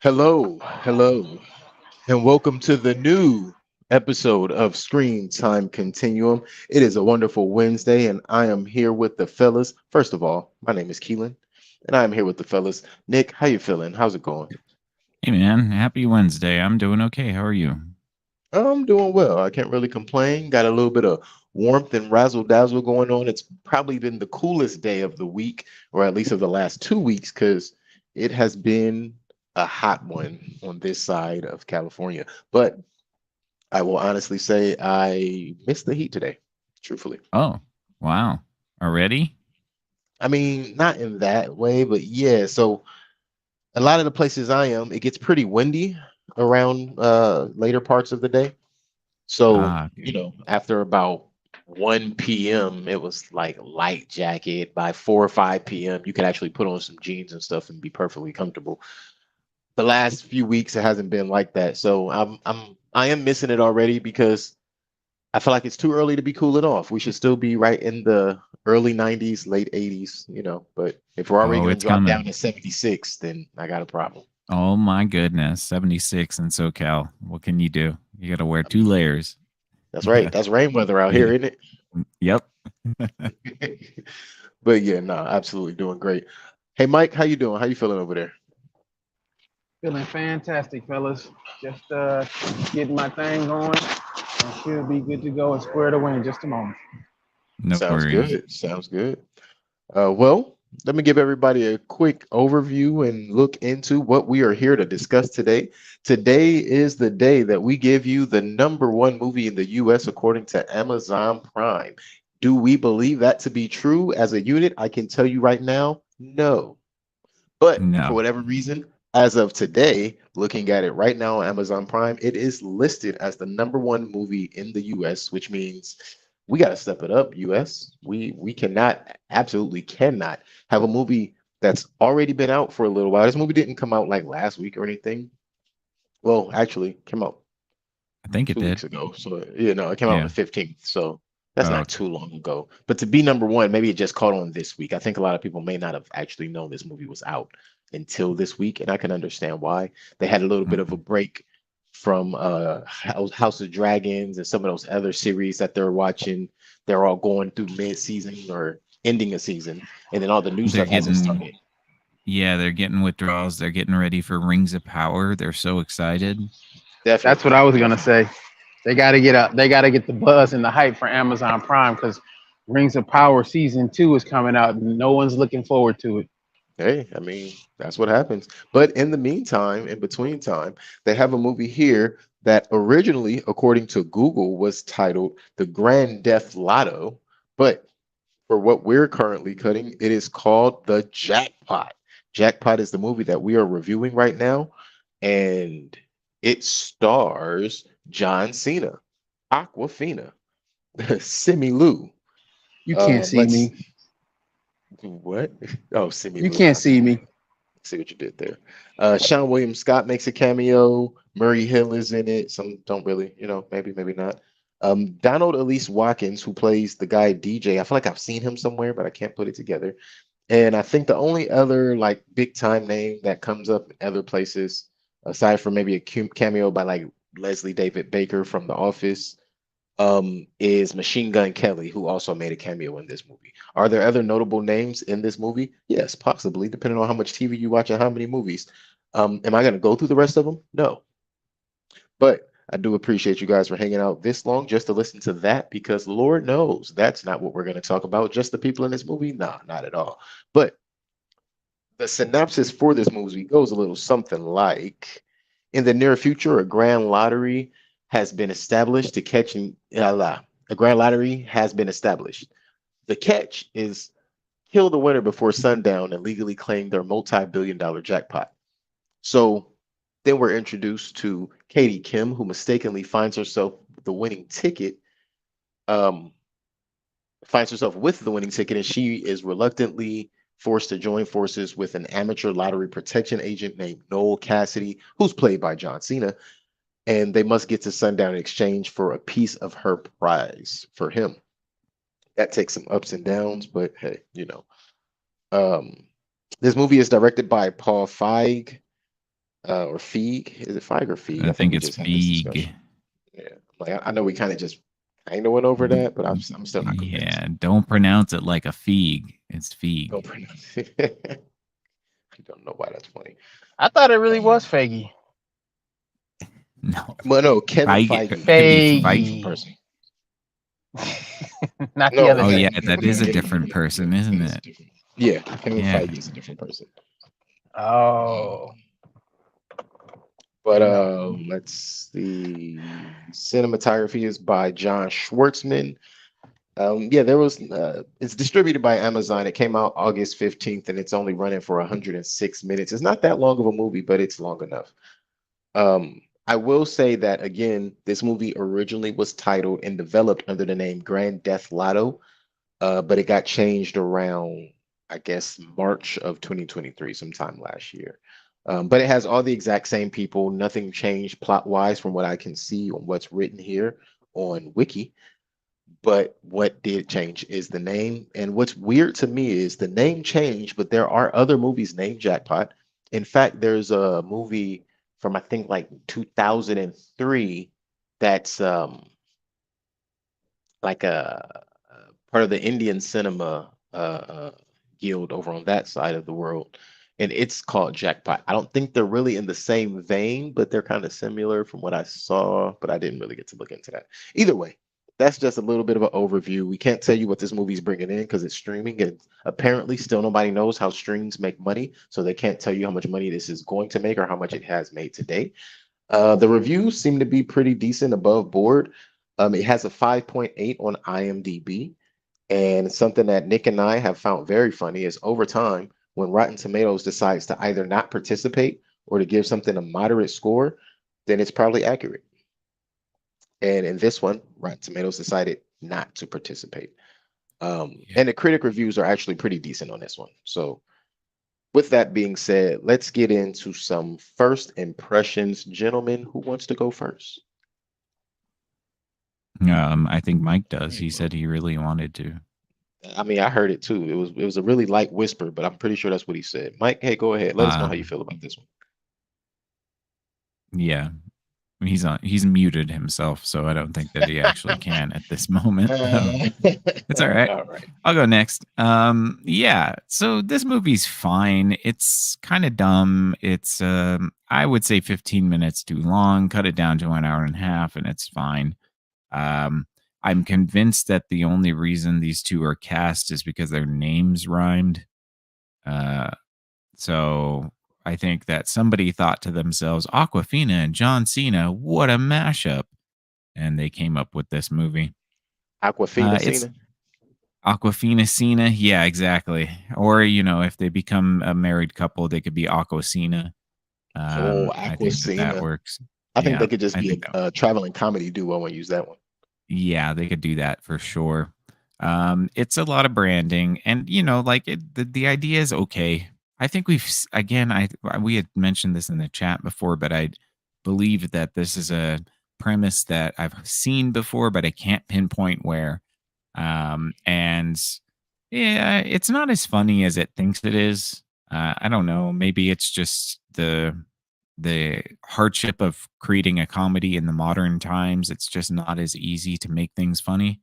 Hello, hello, and welcome to the new episode of Screen Time Continuum. It is a wonderful Wednesday, and I am here with the fellas. First of all, my name is Keelan, and I am here with the fellas. Nick, how you feeling? How's it going? Hey man, happy Wednesday. I'm doing okay. How are you? I'm doing well. I can't really complain. Got a little bit of warmth and razzle dazzle going on. It's probably been the coolest day of the week, or at least of the last 2 weeks, because it has been a hot one on this side of California. But I will honestly say I missed the heat today, truthfully. Oh, wow. Already? I mean, not in that way, but yeah. So a lot of the places I am, it gets pretty windy around later parts of the day. So, Okay. after about 1 p.m., it was like light jacket. By 4 or 5 p.m., you could actually put on some jeans and stuff and be perfectly comfortable. The last few weeks, it hasn't been like that. So I am missing it already because I feel like it's too early to be cooling off. We should still be right in the early 90s, late 80s. But if we're already Oh, going to it's drop down coming. to 76, then I got a problem. Oh my goodness. 76 in SoCal. What can you do? You got to wear I two mean, layers. that's right. That's rain weather out here, isn't Yep. it? But yeah, no, absolutely doing great. Hey, Mike, how you doing? How you feeling over there? Feeling fantastic, fellas. Just getting my thing going. I should be good to go and squared away in just a moment. No Sounds worries. good. Sounds good. Well, let me give everybody a quick overview and look into what we are here to discuss today. Today is the day that we give you the number one movie in the US according to Amazon Prime. Do we believe that to be true as a unit? I can tell you right now, no. But for No. whatever reason, as of today, looking at it right now on Amazon Prime, it is listed as the number one movie in the US, which means we got to step it up, US. We cannot, absolutely cannot have a movie that's already been out for a little while. This movie didn't come out like last week or anything. Well, actually, came out I think it 2 weeks did. ago. So it came out on the Yeah. 15th. So that's Oh, not okay. too long ago. But to be number one, maybe it just caught on this week. I think a lot of people may not have actually known this movie was out until this week, and I can understand why. They had a little bit of a Mhm. break from House of Dragons and some of those other series that they're watching. They're all going through mid-season or ending a season, and then all the new They're stuff hasn't getting started. yeah, they're getting withdrawals. They're getting ready for Rings of Power. They're so excited. That's what Definitely, I was gonna definitely. say. They got to get up. They got to get the buzz and the hype for Amazon Prime because Rings of Power season 2 is coming out. And no one's looking forward to it. Hey, I mean, that's what happens. But in the meantime, in between time, they have a movie here that originally, according to Google, was titled The Grand Death Lotto. But for what we're currently cutting, it is called The Jackpot. Jackpot is the movie that we are reviewing right now, and it stars John Cena, Aquafina, Simi Lou. You can't see Let's me. what? Oh, Simi You Lou. can't I see see what me. See what you did there. Sean William Scott makes a cameo. Murray Hill is in it. Some don't really, maybe, maybe not. Donald Elise Watkins, who plays the guy DJ. I feel like I've seen him somewhere, but I can't put it together. And I think the only other like big time name that comes up in other places, aside from maybe a cameo by like Leslie David Baker from The Office, is Machine Gun Kelly, who also made a cameo in this movie. Are there other notable names in this movie? Yes, possibly, depending on how much TV you watch and how many movies. Am I going to go through the rest of them? No, but I do appreciate you guys for hanging out this long just to listen to that because Lord knows that's not what we're going to talk about. Just the people in this movie? Nah, not at all. But the synopsis for this movie goes a little something like in the near future, a grand lottery has been established to catching a grand lottery has been established. The catch is kill the winner before sundown and legally claim their multi-billion-dollar jackpot. So then we're introduced to Katie Kim, who mistakenly finds herself the winning ticket, um, finds herself with the winning ticket, and she is reluctantly forced to join forces with an amateur lottery protection agent named Noel Cassidy, who's played by John Cena, and they must get to sundown in exchange for a piece of her prize for him. That takes some ups and downs, but hey. Um, this movie is directed by Paul Feig. Or Feig. Is it Feig or Feig? I I think think we it's just had this discussion. Feig. Yeah, like I know we kind of just kind of went over that, but I'm still not convinced. Yeah, don't pronounce it like a feig. It's Don't feig. pronounce it. I don't know why that's funny. I thought it really was Um, Faggy. No, but no, Kevin Feige Feige could be is a Feige. different Faggy. person. Not the No, other Oh yeah, Faggy. that is a Kevin, different yeah, person, isn't that is a it? different. Yeah, Kevin Yeah. Feige is a different person. Oh, Um, but no. let's see. Cinematography is by John Schwartzman. Yeah, there was. It's distributed by Amazon. It came out August 15th, and it's only running for 106 minutes. It's not that long of a movie, but it's long enough. I will say that again, this movie originally was titled and developed under the name Grand Death Lotto, but it got changed around, I guess, March of 2023, sometime last year. But it has all the exact same people. Nothing changed plot-wise from what I can see on what's written here on Wiki. But what did change is the name. And what's weird to me is the name changed, but there are other movies named Jackpot. In fact, there's a movie from I think like 2003 that's like a part of the Indian cinema guild over on that side of the world, and it's called Jackpot. I don't think they're really in the same vein, but they're kind of similar from what I saw. But I didn't really get to look into that. Either way, that's just a little bit of an overview. We can't tell you what this movie's bringing in because it's streaming, and apparently, still nobody knows how streams make money, so they can't tell you how much money this is going to make or how much it has made to date. The reviews seem to be pretty decent above board. It has a 5.8 on IMDb. And something that Nick and I have found very funny is over time, when Rotten Tomatoes decides to either not participate or to give something a moderate score, then it's probably accurate. And in this one, Rotten Tomatoes decided not to participate. Yeah. And the critic reviews are actually pretty decent on this one. So, with that being said, let's get into some first impressions. Gentlemen, who wants to go first? I think Mike does. He said he really wanted to. I mean, I heard it too. It was a really light whisper, but I'm pretty sure that's what he said. Mike, hey, go ahead. Let us know Uh, how you feel about this yeah, he's muted himself, so I don't think that he actually can at this moment. one. It's all right. All right. I'll go next. Yeah. So this movie's fine. It's kind of dumb. It's I would say 15 minutes too long. Cut it down to an hour and a half, and it's fine. Um, I'm convinced that the only reason these two are cast is because their names rhymed. Uh, so I think that somebody thought to themselves, Aquafina and John Cena, what a mashup. And they came up with this movie. Aquafina It's Cena. Aquafina Cena. Yeah, exactly. Or, if they become a married couple, they could be Aquacina. Oh, I think that Aquacina. works. I think Yeah, they could just I be think that. a traveling comedy duo and use that one. Yeah, they could do that for sure. It's a lot of branding, and like the idea is okay. I think again, we had mentioned this in the chat before, but I believe that this is a premise that I've seen before, but I can't pinpoint where. And yeah, it's not as funny as it thinks it is. I don't know. Maybe it's just the hardship of creating a comedy in the modern times. It's just not as easy to make things funny.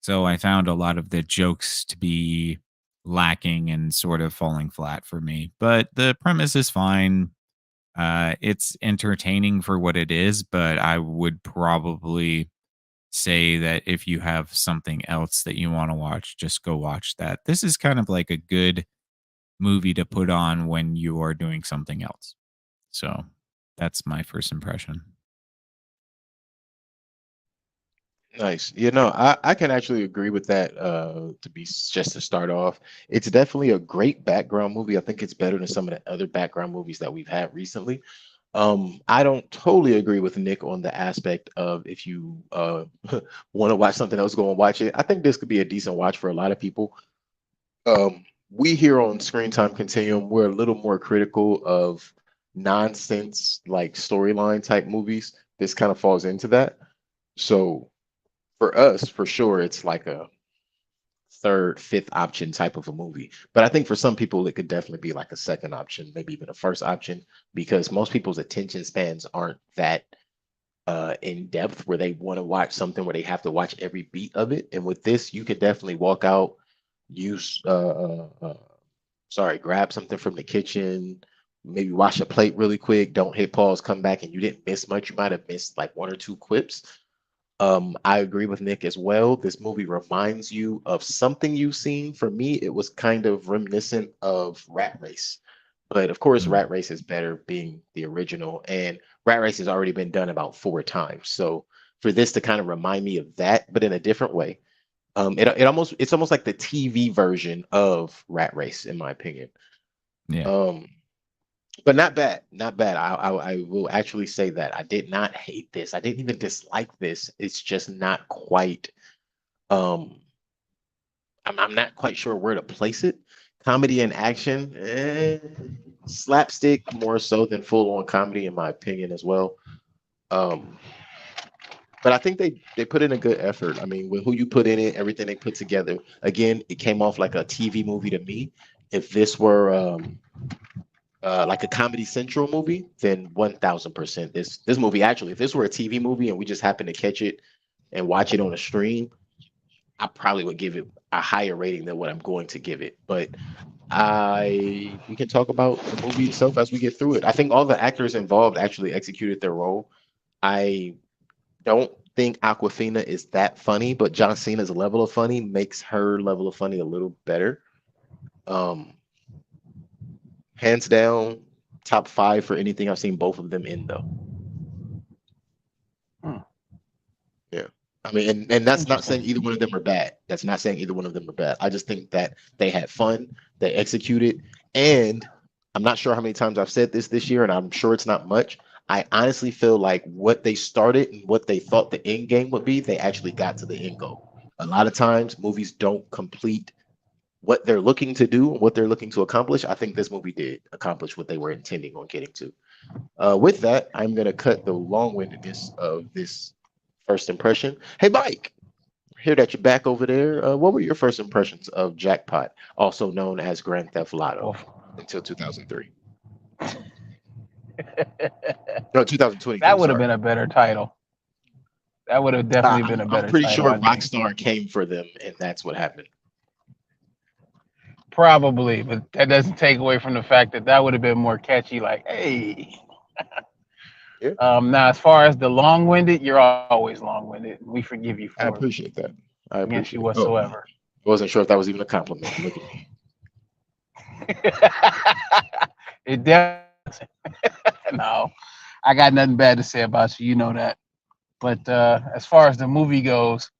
So I found a lot of the jokes to be lacking and sort of falling flat for me. But the premise is fine. It's entertaining for what it is, but I would probably say that if you have something else that you want to watch, just go watch that. This is kind of like a good movie to put on when you are doing something else. So that's my first impression. Nice. I can actually agree with that. Just to start off, it's definitely a great background movie. I think it's better than some of the other background movies that we've had recently. I don't totally agree with Nick on the aspect of if you want to watch something else, go and watch it. I think this could be a decent watch for a lot of people. We here on Screen Time Continuum, we're a little more critical of nonsense like storyline type movies. This kind of falls into that. So for us, for sure, it's like third, fifth option type of a movie. But I think for some people, it could definitely be like a second option, maybe even a first option, because most people's attention spans aren't that in depth where they want to watch something where they have to watch every beat of it. And with this, you could definitely walk out, use sorry, grab something from the kitchen, maybe wash a plate really quick, don't hit pause, come back, and you didn't miss much. You might have missed like one or two quips. I agree with Nick as well. This movie reminds you of something you've seen. For me, it was kind of reminiscent of Rat Race. But of course, Mm. Rat Race is better being the original, and Rat Race has already been done about four times. So for this to kind of remind me of that, but in a different way, it's almost like the TV version of Rat Race, in my opinion. Yeah. Um, but not bad, not bad. I will actually say that I did not hate this. I didn't even dislike this. It's just not quite. Um, I'm not quite sure where to place it. Comedy and action, slapstick more so than full on comedy, in my opinion, as well. Um, but I think they put in a good effort. I mean, with who you put in it, everything they put together. Again, it came off like a TV movie to me. If this were like a Comedy Central movie, then 1000% this movie actually, if this were a TV movie and we just happened to catch it and watch it on a stream, I probably would give it a higher rating than what I'm going to give it. But I we can talk about the movie itself as we get through it. I think all the actors involved actually executed their role. I don't think Aquafina is that funny, but John Cena's level of funny makes her level of funny a little better. Um, Hands down, top five for anything I've seen both of them in though. Hmm. Yeah. I mean, and that's not saying Interesting. either one of them are bad. That's not saying either one of them are bad. I just think that they had fun, they executed, and I'm not sure how many times I've said this year, and I'm sure it's not much. I honestly feel like what they started and what they thought the end game would be, they actually got to the end goal. A lot of times, movies don't complete what they're looking to do and what they're looking to accomplish. I think this movie did accomplish what they were intending on getting to. With that, I'm going to cut the long-windedness of this first impression. Hey, Mike, hear that you're back over there. What were your first impressions of Jackpot, also known as Grand Theft Lotto, Well, until 2003? No, 2023. that would have Sorry. been a better title. That would have definitely been a I'm better pretty title, sure I think. Rockstar came for them, and that's what happened. Probably, but that doesn't take away from the fact that that would have been more catchy. Like, hey. Yeah, Now, as far as the long-winded, you're always long-winded. We forgive you I for it appreciate that. I against you appreciate it. Oh, I whatsoever. wasn't sure if that was even a compliment. Look at me. It definitely no. I got nothing bad to say about you. You know that. But as far as the movie goes,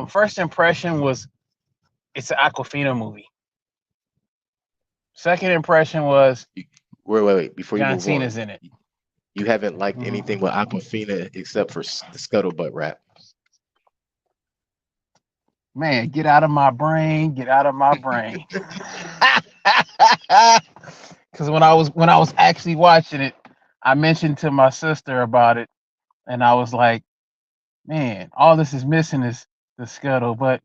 first impression was it's an Aquafina movie. Second impression was You- wait. Before you John move on, Cena's in it. you haven't liked anything with Mhm. Aquafina except for the scuttlebutt rap. Man, get out of my brain. Get out of my brain. Because when I was actually watching it, I mentioned to my sister about it, and I was like, "Man, all this is missing is the scuttlebutt."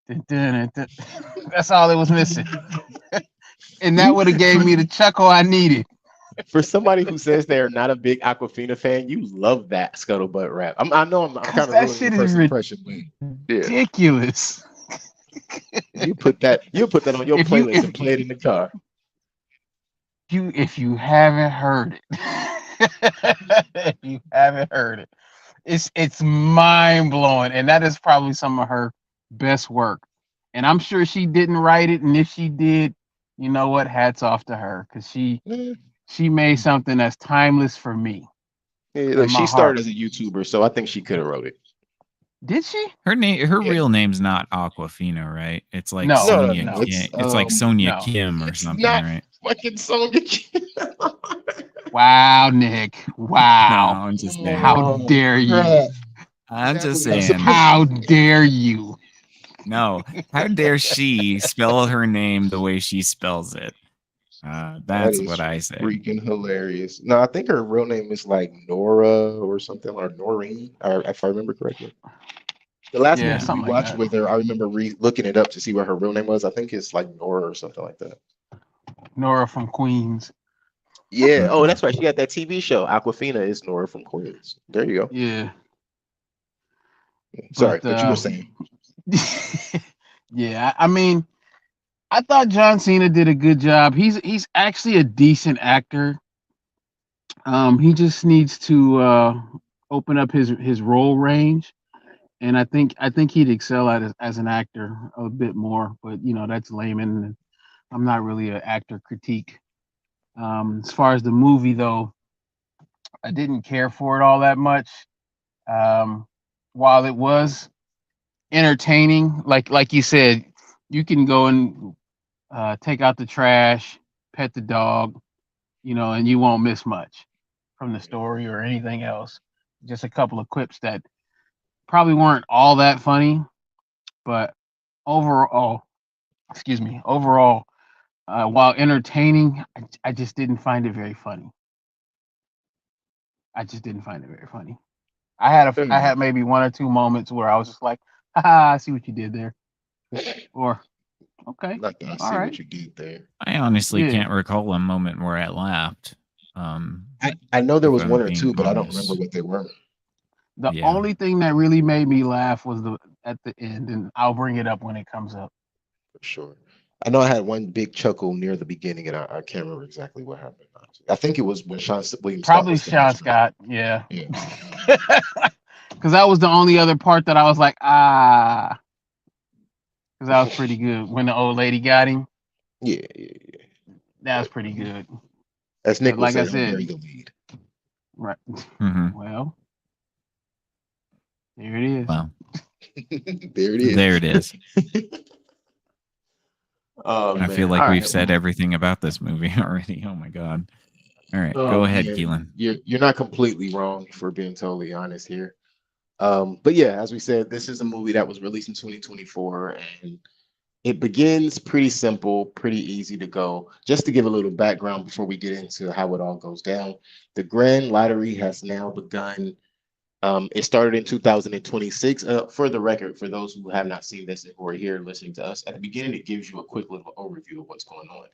Dun, dun, dun, dun. That's all it was missing, and that You would have gave for me the chuckle I needed. for somebody who says they're not a big Aquafina fan, you love that scuttlebutt rap. I know I'm Cause kind of that ruining your shit is first impression, but yeah, ridiculous. you put that on your If you playlist if and play it in the car. if you haven't heard it, if you haven't heard it, it's mind blowing, and that is probably some of her best work. And I'm sure she didn't write it, and if she did, you know what? Hats off to her, cause she Eh, she made something that's timeless for me Look, in she my started heart. as a YouTuber, so I think she could have wrote it. Did she? Her Yeah. real name's not Aquafina, right? It's like No, Sonia No. no, Kim. It's like Sonia no. Kim or It's something, not right? fucking Sonya. Wow, Nick. No, Wow. I'm just saying. How Oh dare you? crap! I'm That just would be saying. How surprising. dare you? No, how dare she spell her name the way she spells it? That That's what is I say. freaking hilarious. No, I think her real name is like Nora or something, or Noreen, or if I remember correctly. The last Yeah, movie we something like watched that. with her, I remember looking it up to see what her real name was. I think it's like Nora or something like that. Nora from Queens. Yeah. Oh, Mhm. that's right. She got that TV show. Aquafina is Nora from Queens. There you go. Yeah, Sorry, but but you were saying. yeah, I mean, I thought John Cena did a good job. He's actually a decent actor. He just needs to open up his role range, and I think he'd excel at as an actor a bit more. But that's layman. And I'm not really an actor critique. As far as the movie though, I didn't care for it all that much. Um, while it was entertaining, like you said, you can go and take out the trash, pet the dog, and you won't miss much from the story or anything else. Just a couple of clips that probably weren't all that funny, but overall, excuse me, overall, while entertaining, I just didn't find it very funny. I just didn't find it very funny. Fair I had enough. maybe one or two moments where I was just like, haha, I see what you did there, or okay, Like I all see right, what you did there. I honestly yeah. can't recall a moment where I laughed. Um, I know there if was I'm one or being two, but I don't remember honest. what they were The Yeah. only thing that really made me laugh was the at the end, and I'll bring it up when it comes up. for sure. I know I had one big chuckle near the beginning, and I can't remember exactly what happened. Honestly. I think it was when William Scott Probably was saying Sean his name. Scott, yeah. Yeah, Because that was the only other part that I was like, ah, because that was pretty good. When the old lady got him, yeah. that was But pretty good. as But Nick would like I say, don't said, bury the lead. right. Hmm. Well, there it is. Well, There it there is. it is. Oh I feel man. like All we've right. said Well, everything about this movie already. Oh my god. All right, go oh ahead, man, Keelan. you're not completely wrong for being totally honest here. But yeah, as we said, this is a movie that was released in 2024, and it begins pretty simple, pretty easy to go. Just to give a little background before we get into how it all goes down, the Grand Lottery has now begun. It started in 2026. For the record, for those who have not seen this and who are here listening to us, at the beginning, it gives you a quick little overview of what's going on.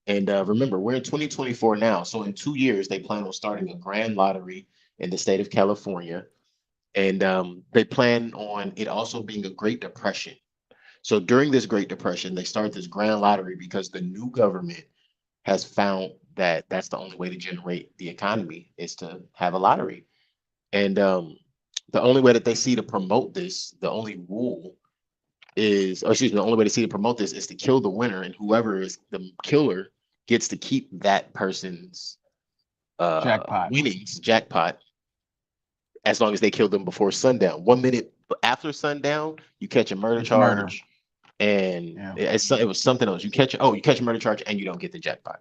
And remember, we're in 2024 now. So in 2 years, they plan on starting a grand lottery in the state of California. And they plan on it also being a Great Depression. So during this Great Depression, they start this grand lottery because the new government has found that that's the only way to generate the economy is to have a lottery. And the only way that they see to promote this, the only rule is, or excuse me, the only way to see to promote this is to kill the winner, and whoever is the killer gets to keep that person's Jackpot. winnings, jackpot, as long as they kill them before sundown. 1 minute after sundown, you catch a murder It's murder. charge, and Yeah. it was something else. You catch a murder charge, and you don't get the jackpot.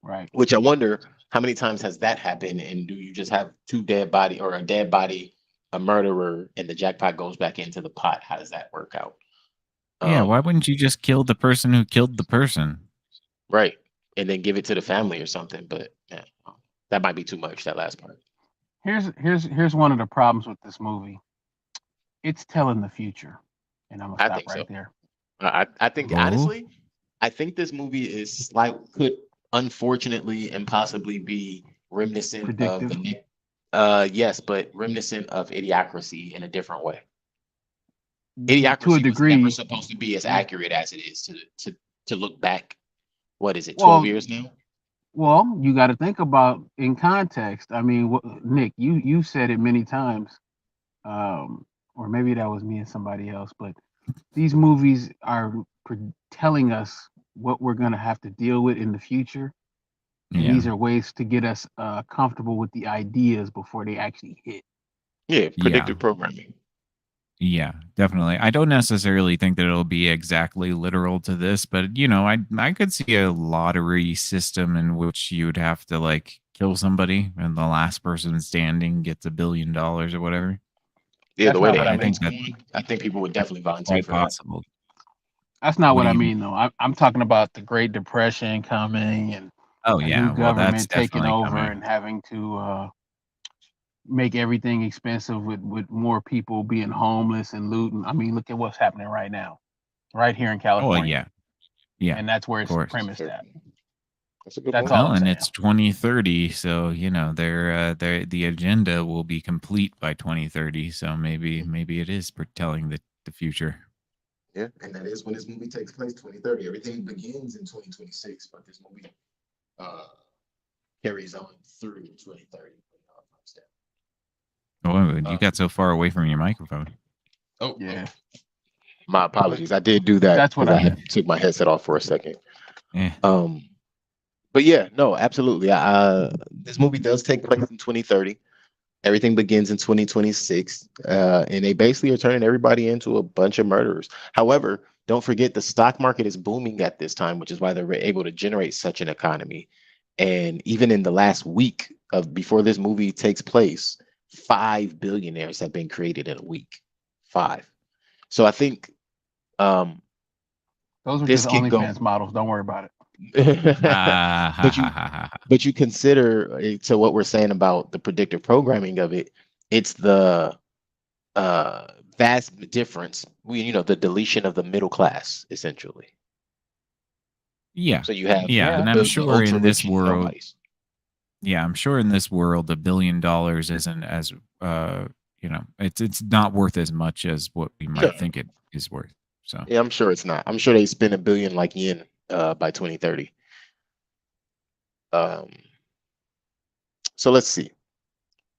Right. Which I wonder how many times has that happened, and do you just have two dead body or a dead body, a murderer, and the jackpot goes back into the pot? How does that work out? Yeah, why Um, wouldn't you just kill the person who killed the person? right, and then give it to the family or something. But yeah, that might be too much. That last part. Here's one of the problems with this movie. It's telling the future, and I'm gonna I stop think right so. there. I think Oh, honestly, I think this movie is like could unfortunately and possibly be reminiscent of Predictive. the yes, but reminiscent of Idiocracy in a different way. To a Idiocracy was never degree. supposed to be as Yeah. accurate as it is to look back. What is it, 12 Well, years now? you got to think about in context. I mean, Nick, you said it many times, or maybe that was me and somebody else. But these movies are telling us what we're gonna have to deal with in the future, and yeah. these are ways to get us comfortable with the ideas before they actually hit. Yeah, Yeah. predictive programming. Yeah, definitely. I don't necessarily think that it'll be exactly literal to this, but I could see a lottery system in which you would have to like kill somebody and the last person standing gets $1 billion or whatever. Yeah, the That's way not the what I I mean. internet's think that going, I think people would definitely that's volunteer quite for that. possible. That's not What what do I you mean, though. I'm talking about the Great Depression coming and Oh a new yeah, well that's government taking definitely over coming. and having to make everything expensive with more people being homeless and looting. I mean, look at what's happening right now, right here in Oh California, yeah, yeah, and that's where of it's course. premised Fair. at. That's a good That's point. all Well, I'm and saying. it's 2030, so their the agenda will be complete by 2030. So maybe it is telling the future. Yeah, and that is when this movie takes place, 2030. Everything begins in 2026, but this movie uh, carries on through 2030. Oh, you Uh, got so far away from your microphone. oh, Yeah, my apologies. I did do that that's what because I I. had took my headset off for a second. Eh. Um, but yeah, no, absolutely. This movie does take place in 2030. Everything begins in 2026, and they basically are turning everybody into a bunch of murderers. However, don't forget the stock market is booming at this time, which is why they're able to generate such an economy. And even in the last week of before this movie takes place, 5 billionaires have been created in a week. Five. So I think um, Those are this just can go. OnlyFans models. Don't worry about it. Ah, ha, but ha, you ha, ha, ha. but you consider to what we're saying about the predictive programming of it, it's the uh vast difference. The deletion of the middle class, essentially. Yeah, So you have yeah, Yeah, and I'm the sure ultra in this rich and world, nobodies. yeah, I'm sure in this world, $1 billion isn't as it's not worth as much as what we might think it is worth. So Yeah, I'm sure it's not. I'm sure they spend 1 billion like yen by 2030. Um, so let's see.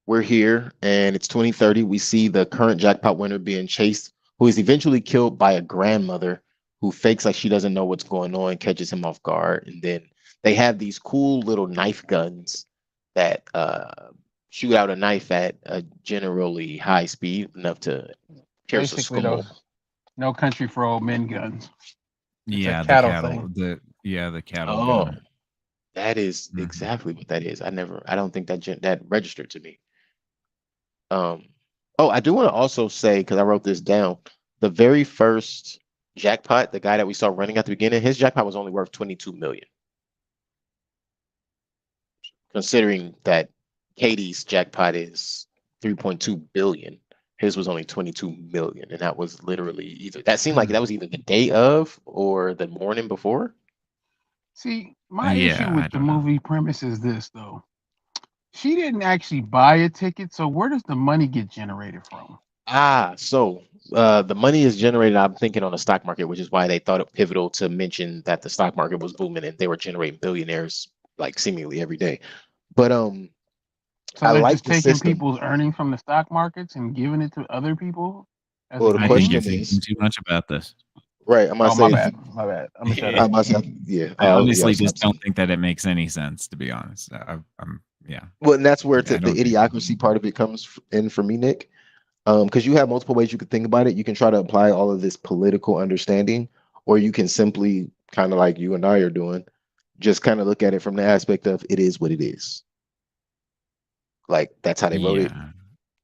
We're here and it's 2030. We see the current jackpot winner being chased, who is eventually killed by a grandmother who fakes like she doesn't know what's going on, catches him off guard. And then they have these cool little knife guns that shoot out a knife at a generally high speed, enough to pierce a basically those skull. no country for old men guns. It's a yeah, cattle thing. the cattle Oh, gun. that is Mhm. exactly what that is. I don't think that registered to me. Um, oh, I do want to also say, because I wrote this down, the very first jackpot, the guy that we saw running at the beginning, his jackpot was only worth 22 million, considering that Katie's jackpot is 3.2 billion. His was only 22 million, and that was literally either that seemed like that was either the day of or the morning before. See, my issue Yeah, I with the don't know. movie premise is this though. She didn't actually buy a ticket, so where does the money get generated from? So the money is generated, I'm thinking, on the stock market, which is why they thought it pivotal to mention that the stock market was booming and they were generating billionaires like seemingly every day. But So I they're like just the taking system. people's earnings from the stock markets and giving it to other people as a Well, the I think game? you're question thinking is, too much about this. right? I'm gonna Oh, my say, bad. My bad. I'm gonna shut I up. I'm gonna say, yeah, yeah, I'll honestly just stop don't saying. think that it makes any sense, to be honest. I'm yeah, Well, and that's where I the don't think it does. idiocracy part of it comes in for me, Nick. Because you have multiple ways you could think about it. You can try to apply all of this political understanding, or you can simply kind of like you and I are doing, just kind of look at it from the aspect of it is what it is. Like that's how they wrote it.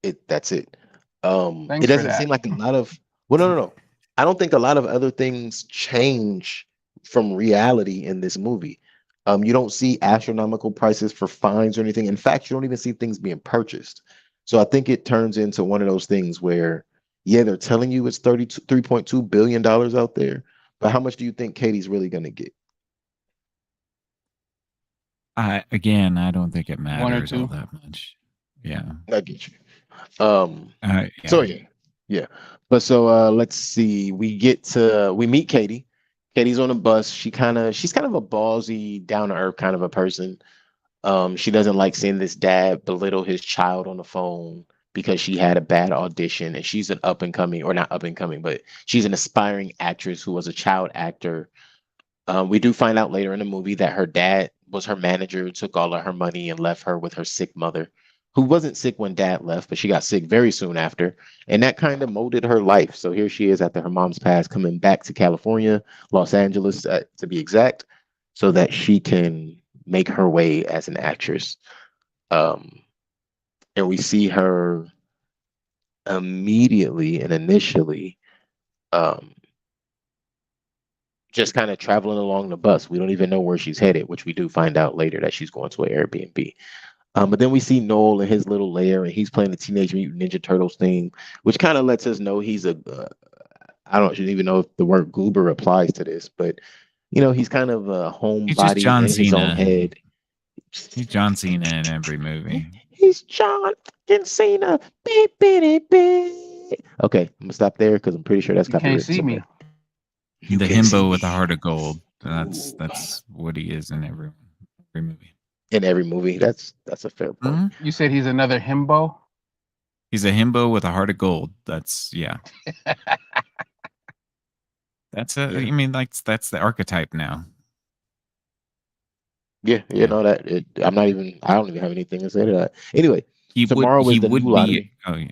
Yeah. That's it. It Thanks for doesn't that. seem like a lot of well, no. I don't think a lot of other things change from reality in this movie. You don't see astronomical prices for fines or anything. In fact, you don't even see things being purchased. So I think it turns into one of those things where, yeah, they're telling you it's 3.2 billion dollars out there, but how much do you think Katie's really gonna get? I don't think it One or matters all two. that much. Yeah. I get you. Um, so Yeah. yeah. But so let's see. We meet Katie. Katie's on a bus. She's kind of a ballsy, down to earth kind of a person. She doesn't like seeing this dad belittle his child on the phone because she had a bad audition, and she's an up and coming, or not up and coming, but she's an aspiring actress who was a child actor. We do find out later in the movie that her dad was her manager, took all of her money, and left her with her sick mother, who wasn't sick when dad left, but she got sick very soon after. And that kind of molded her life. So here she is after her mom's passed, coming back to California, Los Angeles to be exact, so that she can make her way as an actress. Um, and we see her immediately and initially um, just kind of traveling along the bus. We don't even know where she's headed, which we do find out later that she's going to an Airbnb. But then we see Noel in his little lair, and he's playing the Teenage Mutant Ninja Turtles theme, which kind of lets us know he's a. I don't even know if the word goober applies to this, but he's kind of a He's just homebody John in his own Cena. head. He's John Cena in every movie. He's John fucking Cena. Beep, beep, beep. Okay, I'm gonna stop there because I'm pretty sure that's You can't copywritten see me. somewhere. You The can see himbo with a me. heart of gold. Ooh. That's what he is in every movie. In every movie. That's a fair point. Hmm. You said he's another himbo. He's a himbo with a heart of gold. That's yeah. That's a. Yeah. I mean, like that's the archetype now. Yeah, Yeah. that I'm not even. I don't even have anything to say to that. Anyway, He would. tomorrow He is the new would be. lottery. Oh yeah.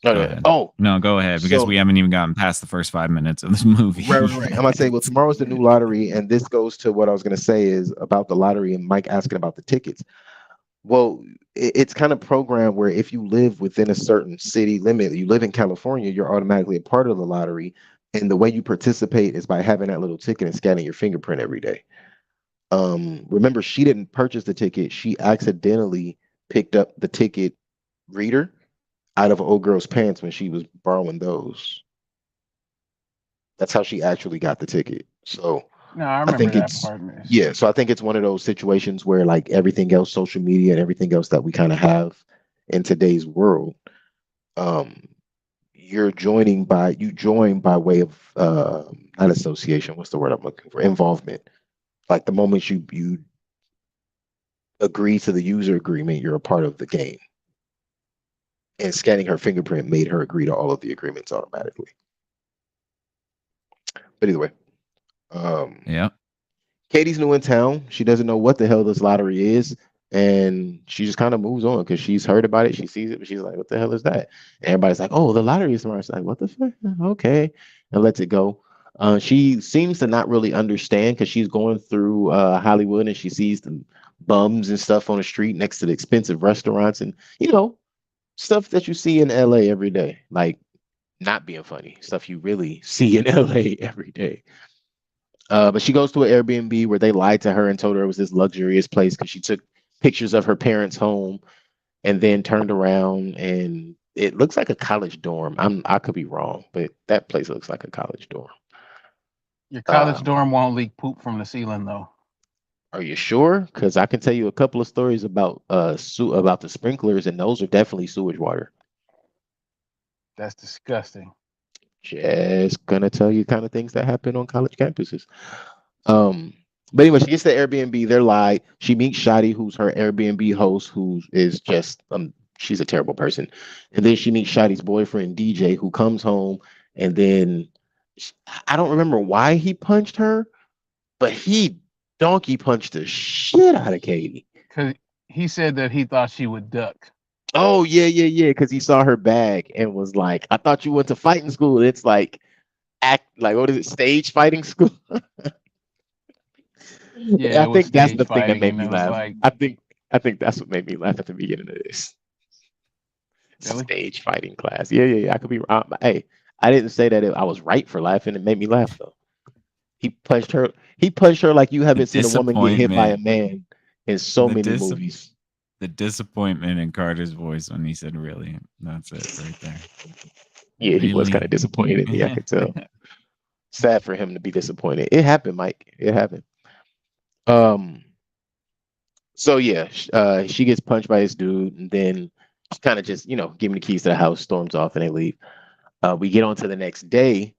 Oh, Go yeah. ahead. Oh, No, go ahead because we so haven't even gotten past the first 5 minutes of this right, right, movie right. I'm gonna say, well, yet. tomorrow's the new lottery, and this goes to what I was gonna say is about the lottery and Mike asking about the tickets. Well, it's kind of programmed where if you live within a certain city limit, you live in California, you're automatically a part of the lottery. And the way you participate is by having that little ticket and scanning your fingerprint every day. Remember, she didn't purchase the ticket. She accidentally picked up the ticket reader out of an old girl's pants when she was borrowing those. That's how she actually got the ticket. So No, I I remember think that it's part. Miss. yeah. So I think it's one of those situations where like everything else, social media and everything else that we kind of have in today's world, um, you join by way of not association. What's the word I'm looking for? Involvement. Like the moment you agree to the user agreement, you're a part of the game. And scanning her fingerprint made her agree to all of the agreements automatically. But either way, um, Yeah. Katie's new in town. She doesn't know what the hell this lottery is. And she just kind of moves on because she's heard about it. She sees it, but she's like, what the hell is that? And everybody's like, oh, the lottery is tomorrow. She's like, what the fuck? Okay. And lets it go. She seems to not really understand because she's going through Hollywood and she sees the bums and stuff on the street next to the expensive restaurants and, stuff that you see in LA every day. Like, not being funny, stuff you really see in LA every day. But she goes to an Airbnb where they lied to her and told her it was this luxurious place because she took pictures of her parents' home and then turned around and it looks like a college dorm. I could be wrong, but that place looks like a college dorm. Your college Um, dorm won't leak poop from the ceiling, though. are you sure? Because I can tell you a couple of stories about about the sprinklers, and those are definitely sewage water. That's disgusting. Just gonna tell you kind of things that happen on college campuses. Um, but anyway, she gets to Airbnb. They're live. She meets Shadi, who's her Airbnb host, who is just she's a terrible person. And then she meets Shadi's boyfriend DJ, who comes home, and then I don't remember why he punched her, but he donkey punched the shit out of Katie. Because he said that he thought she would duck. Oh yeah, yeah, yeah, because he saw her bag and was like, "I thought you went to fighting school." It's like act like what is it, stage fighting school? Yeah, I it was think that's stage the thing that fighting, made and me it was laugh. like, I think that's what made me laugh at the beginning of this really? stage fighting class. Yeah, yeah, yeah. I could be wrong. Hey, I didn't say that I was right for laughing. It made me laugh though. He punched her. He punched her like you The haven't seen a woman get hit by a disappointment. man in so The many dis. movies. The disappointment in Carter's voice when he said, "Really." That's it right there. Yeah, he was kind Really. of disappointed in me. I could tell. Sad for him to be disappointed. It happened, Mike. It happened. Um. So yeah, she gets punched by this dude, and then she kind of just give me the keys to the house, storms off, and they leave. We get on to the next day,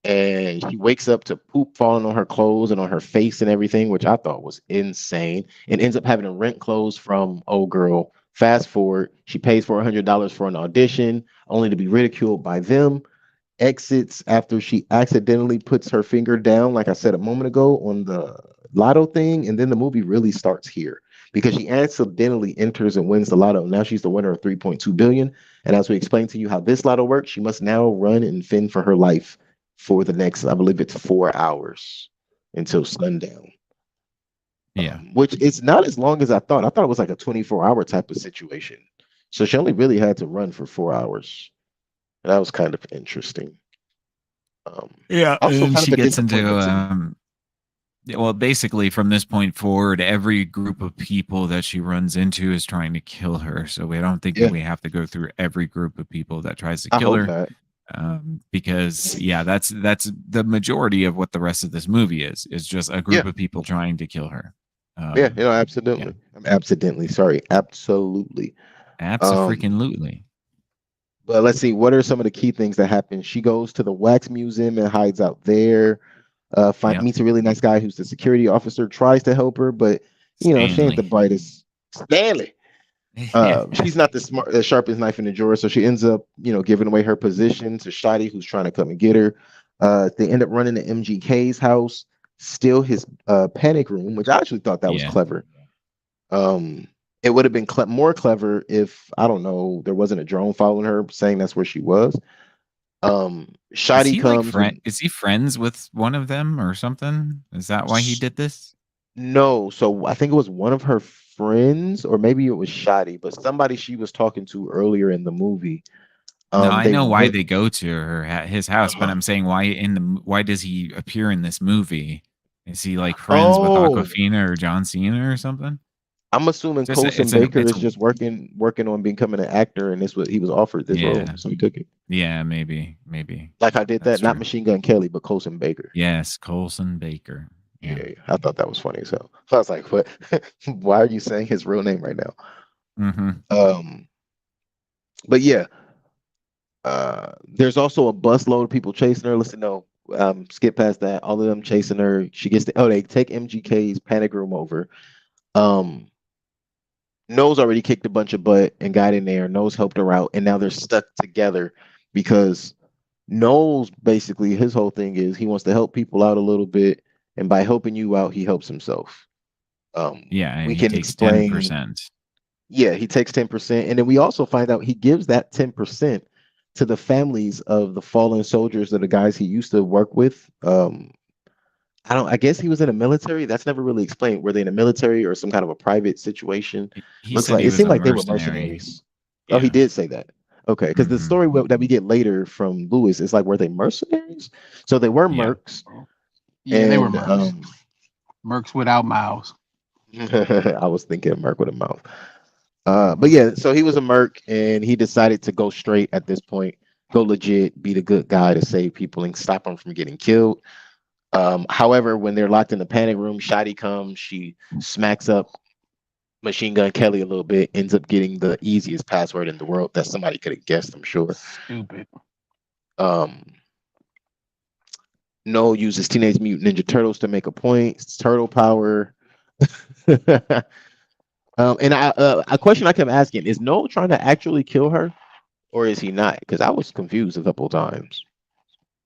and she wakes up to poop falling on her clothes and on her face and everything, which I thought was insane, and ends up having to rent clothes from old girl. Fast forward, she pays $400 for an audition, only to be ridiculed by them. Exits after she accidentally puts her finger down, like I said a moment ago, on the lotto thing, and then the movie really starts here because she accidentally enters and wins the lotto. Now she's the winner of 3.2 billion. And as we explained to you how this lotto works, she must now run and fend for her life for the next, I believe it's 4 hours until sundown. Yeah. Which it's not as long as I thought. I thought it was like a 24-hour type of situation. So she only really had to run for 4 hours. That was kind of interesting. Um, Yeah. Also, And kind of she a gets into disappointment to me. Well, basically, from this point forward, every group of people that she runs into is trying to kill her. So we don't think that Yeah, we have to go through every group of people that tries to I kill hope her, not. because yeah, that's the majority of what the rest of this movie is just a Yeah, group of people trying to kill her. yeah, Yeah, absolutely. I'm accidentally sorry, absolutely. Um, absolutely. but let's see, what are some of the key things that happen? She goes to the wax museum and hides out there. Yep, Meets a really nice guy who's the security officer. Tries to help her, but she ain't the Stanley. brightest. Stanley. She's not the sharpest knife in the drawer, so she ends up, giving away her position to Shotty, who's trying to come and get her. They end up running to MGK's house, steal his panic room, which I actually thought that was Yeah. clever. Um, it would have been more clever if, I don't know, there wasn't a drone following her saying that's where she was. Is Shotty he like comes with is he friends with one of them or something? Is that why he did this? no, so I think it was one of her friends, or maybe it was Shotty, but somebody she was talking to earlier in the movie. No, I They know why went. they go to his house, but I'm saying why does he appear in this movie? Is he like friends with Oh, Aquafina or John Cena or something? I'm assuming Just Colson it's an Baker it's is a just working on becoming an actor, and this was he was offered this role, yeah so he took it. yeah maybe Like I did that's that, not true. Machine Gun Kelly, but Colson Baker. Yes, Colson Baker. Yeah, Yeah. yeah, I thought that was funny. So I was like, "What? Why are you saying his real name right now?" Mm-hmm. Um, but yeah, there's also a busload of people chasing her. Listen, no, skip past that. All of them chasing her. She gets they take MGK's panic room over. Um, Nose already kicked a bunch of butt and got in there. Nose helped her out, and now they're stuck together because Nose basically his whole thing is he wants to help people out a little bit, and by helping you out, he helps himself. Yeah, and We he can takes explain. 10%. Yeah, he takes 10%, and then we also find out he gives that 10% to the families of the fallen soldiers of the guys he used to work with. I guess he was in the military. That's never really explained. Were they in the military or some kind of a private situation? He Looks said like he it was seemed a like they were mercenary. mercenaries. Oh, he Yeah. did say that. Okay, because the Mm-hmm. story that we get later from Lewis is like, were they mercenaries? So they were Yeah. mercs, Yeah, they were and mercs. Mercs without mouths. I was thinking merc with a mouth. But yeah, so he was a merc, and he decided to go straight at this point, go legit, be the good guy to save people and stop them from getting killed. However, when they're locked in the panic room, Shotty comes, she smacks up Machine Gun Kelly a little bit, ends up getting the easiest password in the world that somebody could have guessed, I'm sure. Stupid. Um, No uses Teenage Mutant Ninja Turtles to make a point. It's turtle power. And a question I kept asking is No trying to actually kill her, or is he not? Because I was confused a couple of times.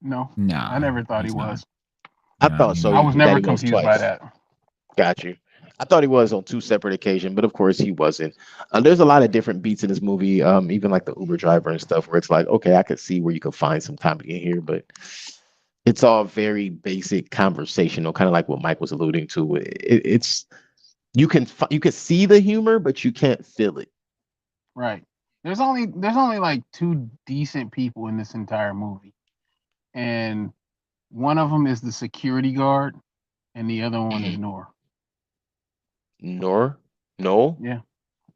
No, I Nah, never thought he he's not. was. I No, thought me so I was neither. that never he was confused by twice. that. Got you. I thought he was on two separate occasions, but of course he wasn't. There's a lot of different beats in this movie, even like the Uber driver and stuff, where it's like, okay, I could see where you could find some comedy in here, but it's all very basic conversational, kind of like what Mike was alluding to. It's you can see the humor, but you can't feel it. Right. There's only like two decent people in this entire movie, and one of them is the security guard, and the other one is Mhm. Nor. Nor, no, Yeah.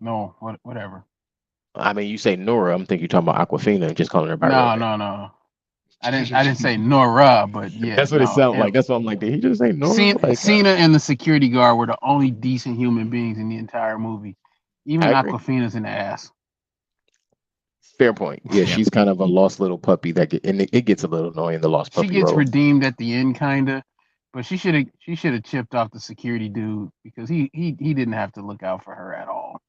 No. Whatever. I mean you say Nora, I'm thinking you're talking about Aquafina and just calling her by her real No. name. No. No. I didn't say Nora, but yeah. That's what it No. sounds like. Him. That's what I'm like. Did he just say Nora? Like, Cena and the security guard were the only decent human beings in the entire movie. I Even agree. Aquafina's an ass. Fair point. Yeah, Yep. she's kind of a lost little puppy and it gets a little annoying, the lost She puppy gets role. redeemed at the end, kinda, but she should have chipped off the security dude because he didn't have to look out for her at all,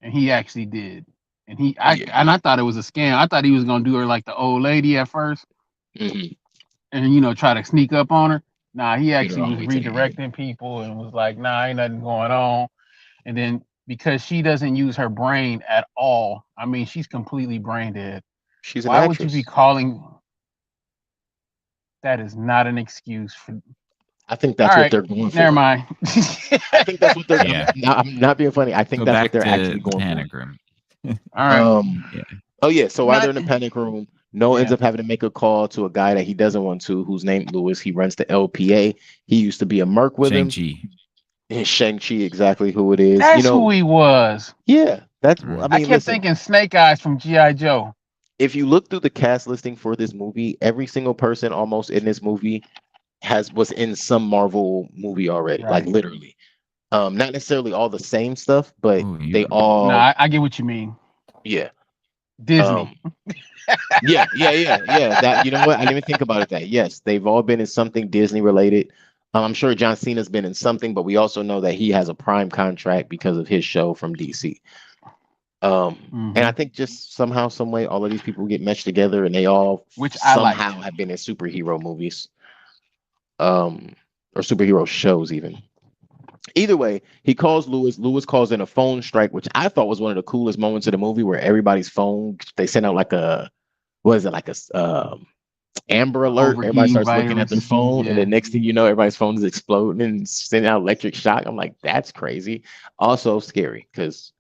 and he actually did. And Yeah. I thought it was a scam. I thought he was gonna do her like the old lady at first, Hmm. and try to sneak up on her. Nah, he Get her actually all the was way to the end. redirecting people and was like, nah, ain't nothing going on. And then because she doesn't use her brain at all, I mean, she's completely brain dead. She's an Why would you be actress. calling? That is not an excuse for. I think All that's what right, they're going never for. mind. I think that's what they're. Yeah. I'm not being funny. I think So that's what back they're to actually the going for. panic room. All right, Um. Yeah. Oh yeah. So while they're not in the panic room, Noel ends Yeah. up having to make a call to a guy that he doesn't want to, who's named Lewis. He runs the LPA. He used to be a merc with him. Shang-Chi. And Shang-Chi, exactly who it is. That's who he was. Yeah, that's, I Mm. I mean, kept listen, thinking Snake Eyes from G.I. Joe. if you look through the cast listing for this movie, every single person almost in this movie was in some Marvel movie already, like Right. literally. Not necessarily all the same stuff, but Oh, they you. No, all, I get what you mean. yeah. Disney. Um, yeah. That, you know what? I didn't even think about it that. Yes, they've all been in something Disney related. I'm sure John Cena's been in something, but we also know that he has a prime contract because of his show from DC. And I Hmm. think just somehow, some way, all of these people get meshed together, and they all Which I liked. somehow have been in superhero movies, um, or superhero shows even. Either way, he calls Lewis. Lewis calls in a phone strike, which I thought was one of the coolest moments of the movie, where everybody's phone, they send out like a, what is it, like a Amber Alert. Everybody Overheating starts looking at their virus. phone, and Yeah. then next thing you know, everybody's phone is exploding and sending out electric shock. I'm like, that's crazy. Also scary because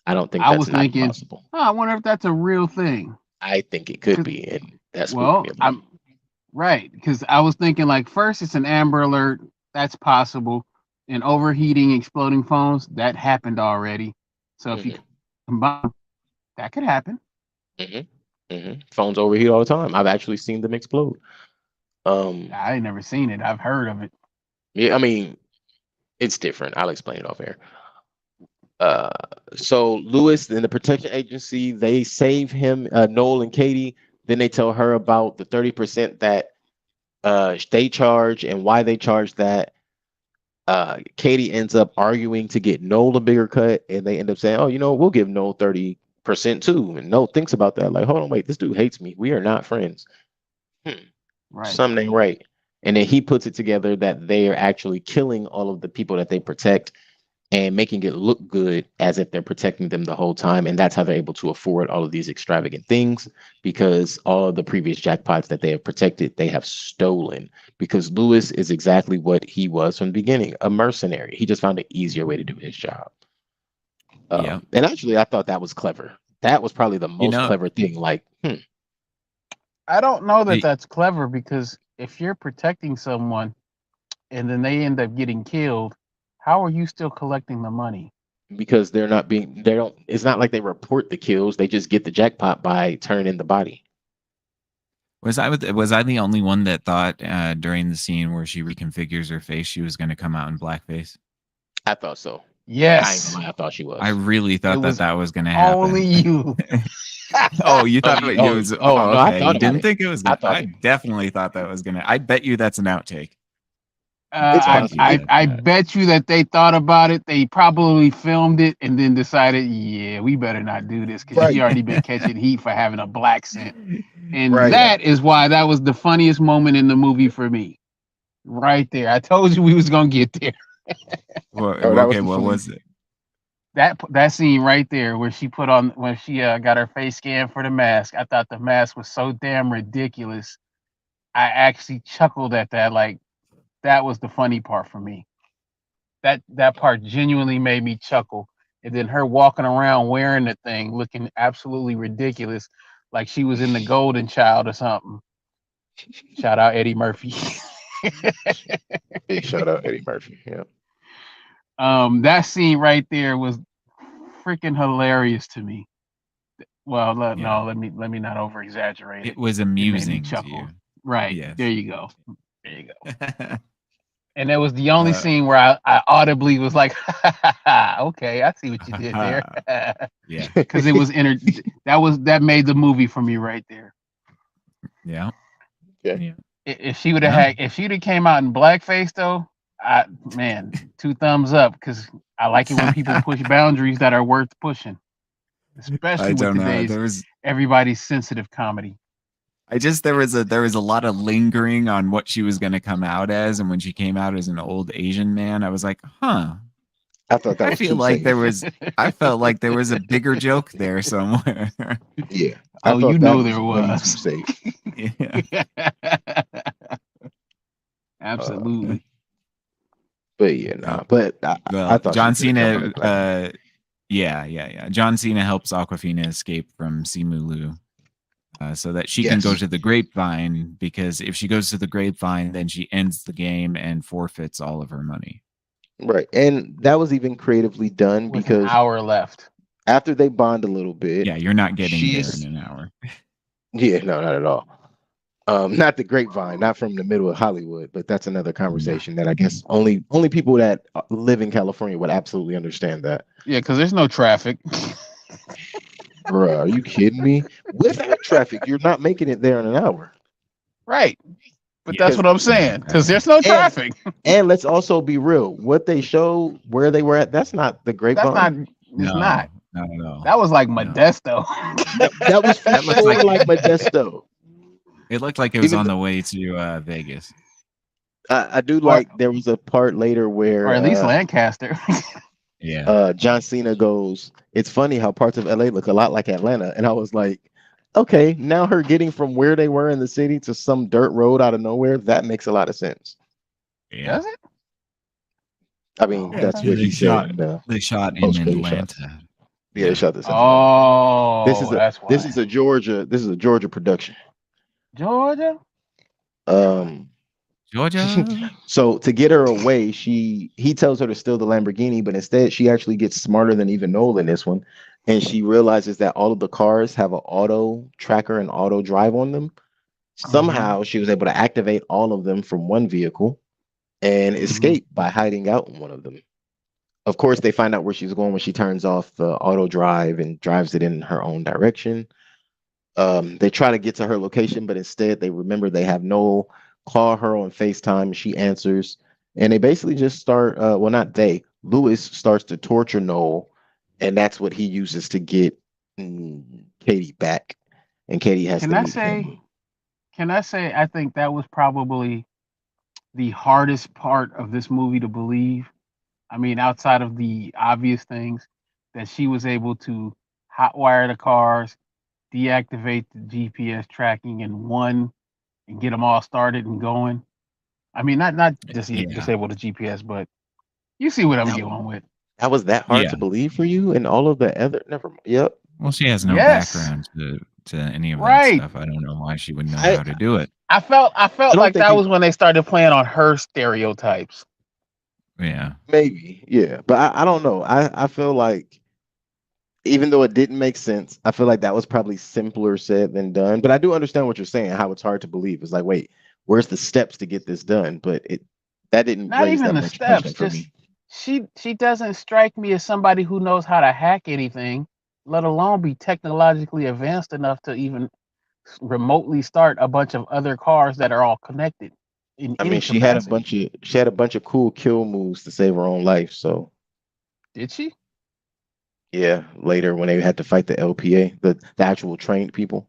I don't think I that's was not thinking, possible. oh, I wonder if that's a real thing. I think it could 'Cause- be, and that spooked Well, me a little. I'm right because I was thinking like first it's an Amber Alert. That's possible. And overheating, exploding phones that happened already. So if you Hmm. combine, that could happen. Hmm. Phones overheat all the time. I've actually seen them explode. Um, I ain't never seen it. I've heard of it. yeah, I mean, it's different. I'll explain it off air. Uh, so Lewis and the protection agency, they save him, Noel and Katie. Then they tell her about the 30% that they charge and why they charge that. Katie ends up arguing to get Noel a bigger cut, and they end up saying, "Oh, we'll give Noel 30% too." And Noel thinks about that, like, "Hold on, wait, this dude hates me. We are not friends. Hmm, Right. something ain't right." And then he puts it together that they are actually killing all of the people that they protect and making it look good as if they're protecting them the whole time. And that's how they're able to afford all of these extravagant things, because all of the previous jackpots that they have protected, they have stolen. Because Lewis is exactly what he was from the beginning, a mercenary. He just found an easier way to do his job. Yeah. And actually, I thought that was clever. That was probably the You most know, clever thing. Like, I don't know that the that's clever because if you're protecting someone and then they end up getting killed, how are you still collecting the money? because they don't, it's not like they report the kills. They just get the jackpot by turning in the body. was I the only one that thought during the scene where she reconfigures her face she was going to come out in blackface? I thought so. I ain't Yes, gonna lie, I thought she I was. really it thought that was that was going to only happen. you. Oh, you Oh, thought it was no, I okay. You thought about didn't it. think it was I going to. thought I it. definitely thought that was going to. I bet you that's an outtake. It's Bet I, you possible. I that I that. bet you that they thought about it. They probably filmed it and then decided, yeah, we better not do this because she Right, already been catching heat for having a black scent. And right. Yeah. that is why that was the funniest moment in the movie for me. Right there. I told you we was gonna get there. Well, Oh, that was okay. the What funny. was it? That scene right there where she put on when she got her face scanned for the mask. I thought the mask was so damn ridiculous. I actually chuckled at that. Like that was the funny part for me. That part genuinely made me chuckle. And then her walking around wearing the thing, looking absolutely ridiculous, like she was in the Golden Child or something. Shout out Eddie Murphy. Shout out Eddie Murphy. Yeah. That scene right there was freaking hilarious to me. Well, Yeah. no, let me not over exaggerate It it. was It made me amusing to you. chuckle. Right there, Yes. you go. There you go. And that was the only uh, scene where I audibly was like, "Okay, I see what you did there," yeah. because it was that made the movie for me right there. Yeah. Okay. Yeah. If she would have No. had, if she'd have came out in blackface though, man, two thumbs up because I like it when people push boundaries that are worth pushing, I especially with don't know. today's everybody's sensitive comedy. There was a lot of lingering on what she was going to come out as, and when she came out as an old Asian man, I was like, huh. I thought that I was feel too like safe. I felt like there was a bigger joke there somewhere. Yeah. I Oh, you thought that know was there way too was. safe. Yeah. Man. Absolutely. But yeah, Uh, nah. But I well, thought she John should have come out in Cena, black. yeah. John Cena helps Aquafina escape from Simu Liu. so that she can go Yes. to the grapevine. Because if she goes to the grapevine, then she ends the game and forfeits all of her money. Right. And that was even creatively done with an because hour left. after they bond a little bit, Yeah, you're not getting there in she's an hour. yeah, no, not at all. Not the grapevine, not from the middle of Hollywood, but that's another No. conversation that I guess only people that live in California would absolutely understand that. Yeah, because there's no traffic. Bruh, are you kidding me? Without traffic, you're not making it there in an hour. Right. But Yeah, that's Because what I'm yeah, saying. Because exactly. there's no and traffic. and let's also be real. What they show where they were at, that's not the That's not. grapevine. It's not. No, not at all. That was like No, Modesto. That was for that looks like sure like Modesto. it looked like it was Even on th- the way to Vegas. I do or like there was a part later or where at least Lancaster. Yeah, John Cena goes, it's funny how parts of LA look a lot like Atlanta. And I was like, okay, now her getting from where they were in the city to some dirt road out of nowhere, that makes a lot of sense. yeah, Does it? I Oh, mean, yeah. that's okay. what he said in the They shot in post credit shots. Atlanta. Yeah, they Yeah, shot this in Atlanta. Oh, that's This why. is a Georgia production. Georgia. Um Georgia. so to get her away, he tells her to steal the Lamborghini, but instead she actually gets smarter than even Noel in this one. And she realizes that all of the cars have an auto tracker and auto drive on them. Mm-hmm. Somehow she was able to activate all of them from one vehicle and Mm-hmm. escape by hiding out in one of them. Of course, they find out where she's going when she turns off the auto drive and drives it in her own direction. They try to get to her location, but instead they remember they have Noel call her on FaceTime. She answers, and they basically just start. Well, not they. Lewis starts to torture Noel, and that's what he uses to get Katie back. And Katie has Can to I meet say? him. Can I say? I think that was probably the hardest part of this movie to believe. I mean, outside of the obvious things, that she was able to hotwire the cars, deactivate the GPS tracking in one, and get them all started and going. I mean, not just Yeah, disable the GPS, but you see what I'm That, going with. that was that hard yeah. to believe for you, and all of the other. Never. Yep. Well, she has no Yes, background to any of that right. stuff. I don't know why she would know I how to do it. I I felt don't like think that you was when they started playing on her stereotypes. Yeah, maybe yeah, but I don't know. I feel like even though it didn't make sense, I feel like that was probably simpler said than done. But I do understand what you're saying, how it's hard to believe. It's like, wait, where's the steps to get this done? But it that didn't Not raise even that the much steps, question for just me. she doesn't strike me as somebody who knows how to hack anything, let alone be technologically advanced enough to even remotely start a bunch of other cars that are all connected in I mean, any capacity. she had a bunch of cool kill moves to save her own life. So Did she? yeah, later when they had to fight the LPA, the actual trained people.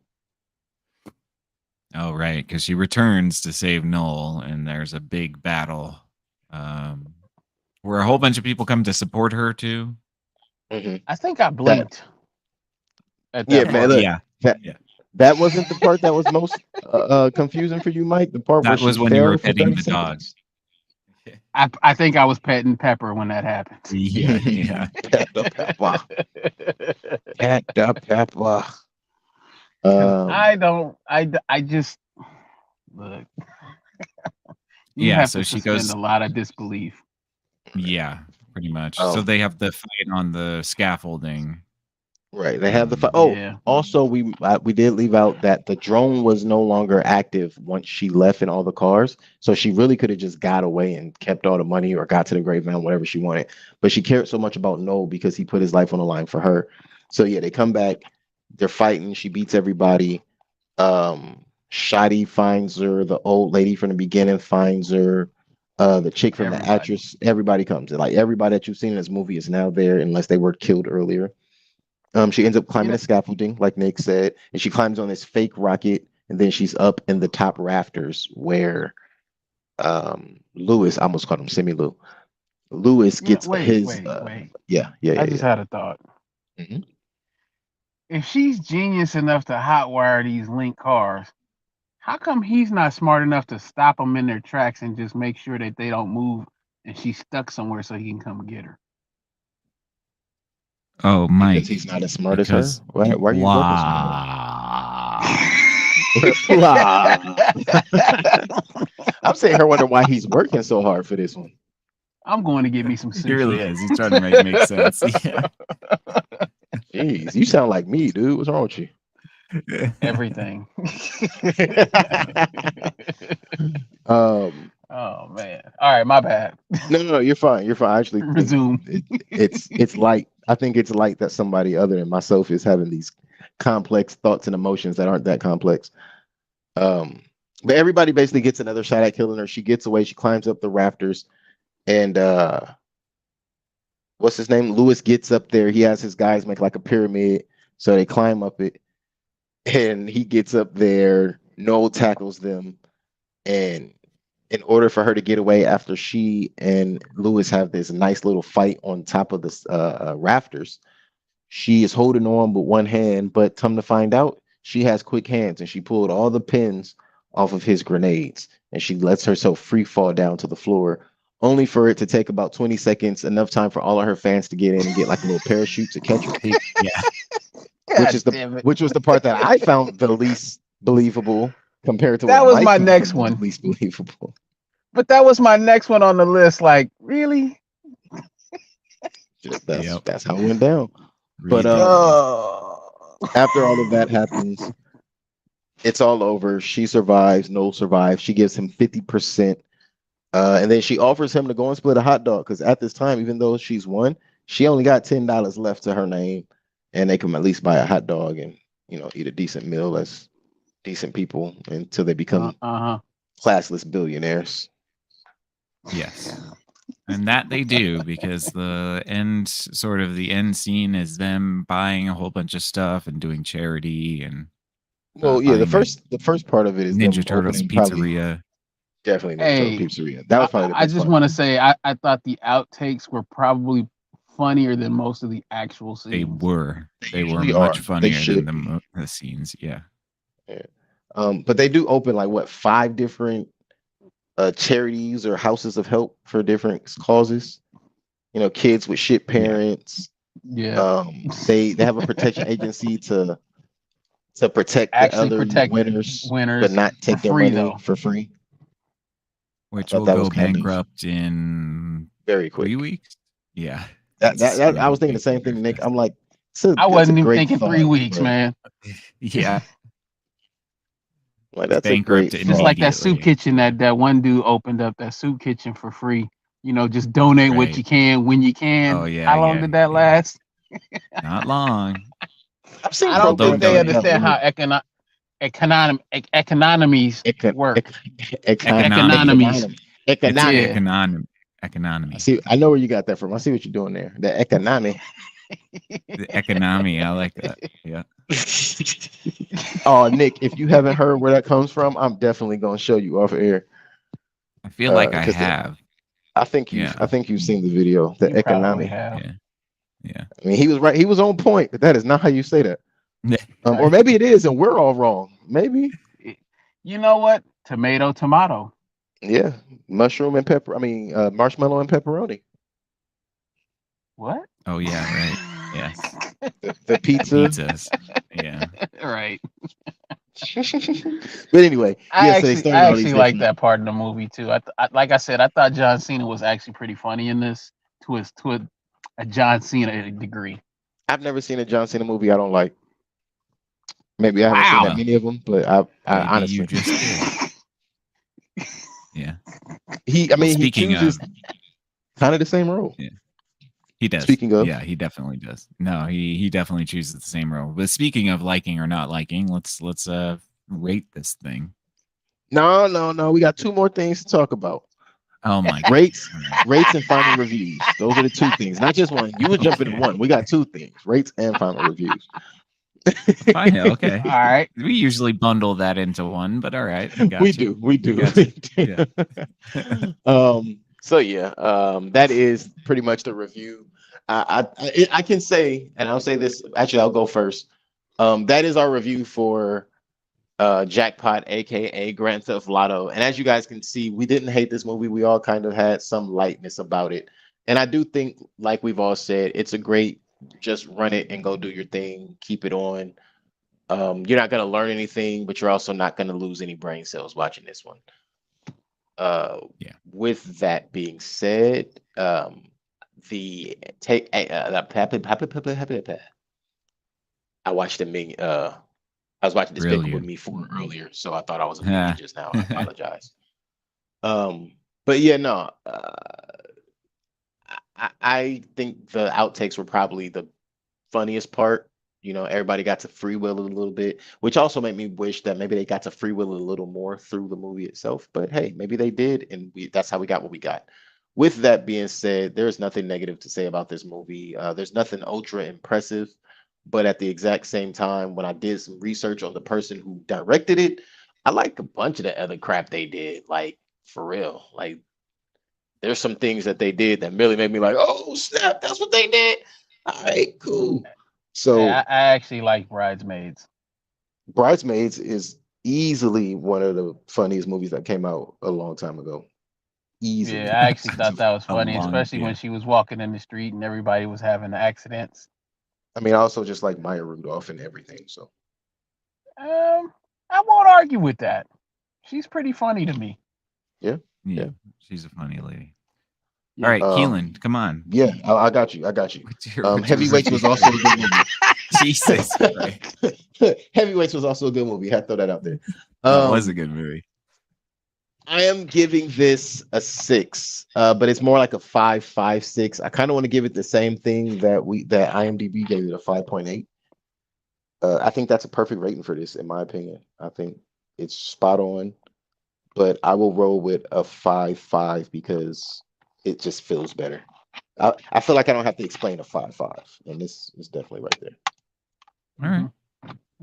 oh right, because she returns to save Noel, and there's a big battle, um, where a whole bunch of people come to support her too. Hmm. I think I That blinked at yeah, that man. part. Look, Yeah, that yeah. that wasn't the part that was most confusing for you, Mike. The part where That she was when you were fell for petting 30 the dog. seconds. I think I was petting Pepper when that happened. Yeah, yeah, Pet the pepper. Pet the pepper. Because Um, I just look. You yeah. have So to she suspend goes. a lot of disbelief. Yeah, pretty much. So um, they have the fight on the scaffolding. right. They have the Um, oh, Yeah. also we did leave out that the drone was no longer active once she left in all the cars. So she really could have just got away and kept all the money or got to the grapevine, whatever she wanted. But she cared so much about Noel because he put his life on the line for her. So yeah, they come back, they're fighting, she beats everybody. Shotty finds her, the old lady from the beginning finds her, the chick from the Everybody. actress, everybody comes. Like everybody that you've seen in this movie is now there unless they were killed earlier. She ends up You climbing know, the scaffolding, like Nick said, and she climbs on this fake rocket, and then she's up in the top rafters where Lewis, I almost called him Semi Lou. Lewis gets his wait. I just yeah. had a thought. Mhm. If she's genius enough to hotwire these link cars, how come he's not smart enough to stop them in their tracks and just make sure that they don't move and she's stuck somewhere so he can come get her? oh, Because Mike, he's not as smart as her. because Why are you both as smart? blah. Blah. I'm sitting here wondering why he's working so hard for this one. I'm going to get me some He really sushi. is. He's trying to make sense. Yeah. Jeez, you sound like me, dude. What's wrong with you? Everything. um, Oh man. All right, my bad. no, you're fine. You're fine. I actually think Resume. it's light. I think it's light that somebody other than myself is having these complex thoughts and emotions that aren't that complex. Um, but everybody basically gets another shot at killing her. She gets away. She climbs up the rafters, and what's his name? Lewis gets up there. He has his guys make like a pyramid, so they climb up it, and he gets up there. Noel tackles them, and in order for her to get away after she and Lewis have this nice little fight on top of the rafters, she is holding on with one hand, but come to find out, she has quick hands and she pulled all the pins off of his grenades and she lets herself free fall down to the floor, only for it to take about 20 seconds, enough time for all of her fans to get in and get like a little parachute to catch her. Yeah. Which was the part that I found the least believable compared to That what was my Mikey next found one. the least believable. But that was my next one on the list. Like, really? That's how it went down. But Ridiculous. Oh. after all of that happens, it's all over. She survives. Noel survives. She gives him 50%. And then she offers him to go and split a hot dog because at this time, even though she's won, she only got $10 left to her name, and they can at least buy a hot dog and eat a decent meal as decent people until they become classless billionaires. Yes. And that they do because the end scene is them buying a whole bunch of stuff and doing charity and Well, yeah, the buying first part of it is them Ninja Turtles opening probably pizzeria. definitely Ninja Hey, Turtle pizzeria. That was probably the I best just part. want to say I thought the outtakes were probably funnier than most of the actual scenes. They were usually much are. They funnier should than the scenes. Yeah. Yeah. But they do open like what 5 different charities or houses of help for different causes. Kids with shit parents. Yeah. They have a protection agency to protect the Actually other protect winners, winners but not for take their free, money though. for free. Which thought will that was go kind of bankrupt in very 3 quick. weeks. Yeah. That I was thinking the Big same thing, Nick. fast. I'm like, I that's a wasn't even great thinking 3 thought, weeks, but, man. Yeah. like, It's that's a great bankrupt Just thought. like that soup immediately. kitchen that one dude opened up, that soup kitchen for free. Just donate what Right. you can when you can. Oh, yeah, How long yeah, did that yeah. last? Not long. I've seen I don't programs think they like that understand how where economies work. Economies. It's economy. economy. I know where you got that from. I see what you're doing there. The economy. The economy. I like that. Yeah. Oh, Nick, if you haven't heard where that comes from, I'm definitely gonna show you off air. I feel like I 'Cause have. I think you've seen the video. The You probably economy. have. Yeah. Yeah. I mean, he was right. He was on point, but that is not how you say that. Or Right. maybe it is, and we're all wrong. Maybe. You know what? Tomato. Yeah. Mushroom and pepper. I mean, marshmallow and pepperoni. What? Oh yeah, right. Yes. The pizza. Pizzas. Yeah. Right. But anyway, I so they actually, started I all these actually like different. that part of the movie too. Like I said, I thought John Cena was actually pretty funny in this to a John Cena degree. I've never seen a John Cena movie I don't like. Maybe I haven't seen that Wow. many of them, but I Maybe honestly, you just did. Yeah. he Speaking chooses of, kind of the same role. Yeah. He does. Speaking of, Yeah, he definitely does. No, he definitely chooses the same role. But speaking of liking or not liking, let's rate this thing. no, we got 2 more things to talk about. Oh my God. Rates and final reviews. Those are the 2 things, not just one. You were jumping in one. We got 2 things: rates and final reviews. Fine. Okay. All right. We usually bundle that into one, but all right. We do. Yeah. So yeah, that is pretty much the review. I can say, and I'll say this. Actually, I'll go first. That is our review for Jackpot, aka Grand Theft Lotto. And as you guys can see, we didn't hate this movie. We all kind of had some lightness about it. And I do think, like we've all said, it's a great just run it and go do your thing, keep it on. You're not gonna learn anything, but you're also not gonna lose any brain cells watching this one. Uh, Yeah. with that being said, the take I watched the Ming. I was watching Despicable Brilliant. Me 4 earlier, so I thought I was a Minion just now. I apologize. But yeah, no. I think the outtakes were probably the funniest part. You know, everybody got to free will it a little bit, which also made me wish that maybe they got to free will it a little more through the movie itself. But hey, maybe they did, and that's how we got what we got. With that being said, there's nothing negative to say about this movie. There's nothing ultra impressive, but at the exact same time, when I did some research on the person who directed it, I like a bunch of the other crap they did. Like for real, like there's some things that they did that really made me like, oh snap, that's what they did. All right, cool. Yeah, So I actually like Bridesmaids. Bridesmaids is easily one of the funniest movies that came out a long time ago. Yeah, Easily. I actually thought that was A funny, long, especially when yeah. she was walking in the street and everybody was having accidents. I mean, I also just like Maya Rudolph and everything. So Um, I won't argue with that. She's pretty funny to me. yeah, Yeah. yeah. She's a funny lady. All Yeah. right, Keelan, come on. Yeah, I got you. I got you. What's your Heavyweights review was also for a good movie. Jesus Christ. Heavyweights was also a good movie. I had to throw that out there. That was a Um, good movie. I am giving this a 6, but it's more like a 5.56. I kind of want to give it the same thing that IMDb gave it a 5.8. I think that's a perfect rating for this, in my opinion. I think it's spot on, but I will roll with a 5.5 because it just feels better. I feel like I don't have to explain a 5.5, and this is definitely right there. All right.